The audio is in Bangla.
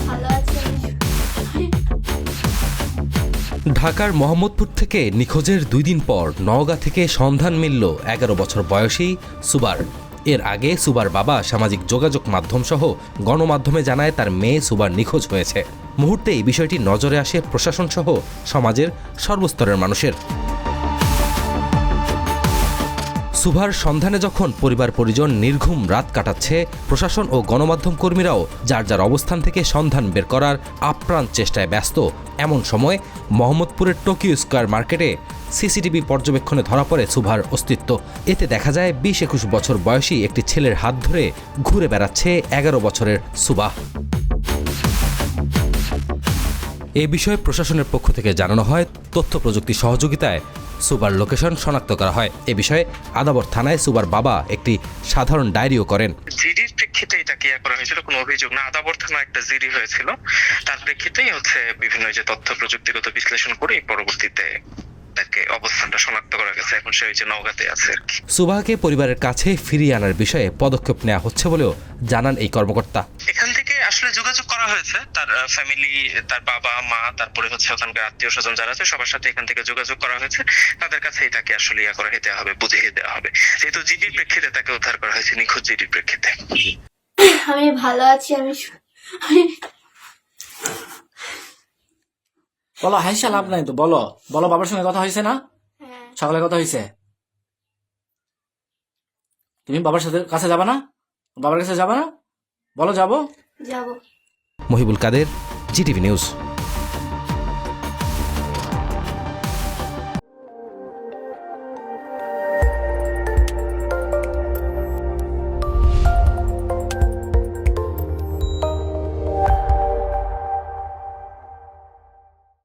ভালো আছি। ঢাকার মোহাম্মদপুর থেকে নিখোঁজের 2 দিন পর নওগাঁ থেকে সন্ধান মিলল 11 বছর বয়সী সুবার। এর আগে সুবার বাবা সামাজিক যোগাযোগ মাধ্যম সহ গণমাধ্যমে জানায় তার মেয়ে সুবার নিখোঁজ হয়েছে। মুহূর্তেই বিষয়টি নজরে আসে প্রশাসন সহ সমাজের সর্বস্তরের মানুষের। সুভার সন্ধানে যখন পরিবার পরিজন নির্ঘুম রাত কাটাচ্ছে, প্রশাসন ও গণমাধ্যম কর্মীরাও যার যার অবস্থান থেকে সন্ধান বের করার আপ্রাণ চেষ্টায় ব্যস্ত। এমন সময় মোহাম্মদপুরের টোকিও স্কয়ার মার্কেটে সিসিটিভি পর্যবেক্ষণে ধরা পড়ে সুভার অস্তিত্ব। এতে দেখা যায় 20-21 বছর বয়সী একটি ছেলের হাত ধরে ঘুরে বেড়াচ্ছে 11 বছরের সুবাহ। এ বিষয়ে প্রশাসনের পক্ষ থেকে জানানো হয়, তথ্য প্রযুক্তি সহযোগিতায় সুবার লোকেশন শনাক্ত করা হয়। এ বিষয়ে আদাবর থানায় সুবার বাবা একটি সাধারণ ডায়েরিও করেন। জিডির প্রেক্ষিতে এটাকে করা হয়েছিল, কোনো অভিযোগ না। আদাবর থানা একটা জিডি হয়েছিল, তার প্রেক্ষিতেই বিভিন্ন যে তথ্য প্রযুক্তিগত বিশ্লেষণ করে পরবর্তীতে তাকে অবস্থানটা শনাক্ত করা গেছে। এখন সে নওগাঁতে আছে আর কি। সুবাহকে পরিবারের কাছে ফিরিয়ে আনার বিষয়ে পদক্ষেপ নেওয়া হচ্ছে বলেও জানান এই কর্মকর্তা। এখান থেকে আসলে যোগাযোগ করা হয়েছে, তার ফ্যামিলি, তার বাবা মা, তারপরে ওখানকার আত্মীয় স্বজন যারা আছে সবার সাথে এখান থেকে যোগাযোগ করা হয়েছে। তাদের কাছে তাকে আসলে করা দিতে হবে, বুঝিয়ে দেওয়া হবে, যেহেতু জিডির প্রেক্ষিতে তাকে উদ্ধার করা হয়েছে, নিখোঁজ জিডির প্রেক্ষিতে। আমি ভালো আছি। বলো, হাসা লাভ নাই তো, বলো বলো বাবার সঙ্গে কথা হয়েছে না? হ্যাঁ। সকালে কথা হয়েছে? তুমি বাবার কাছে যাবা না? বাবার কাছে যাবা না? বলো যাবো। যাব। মহিবুল কাদের, জিটিভি নিউজ।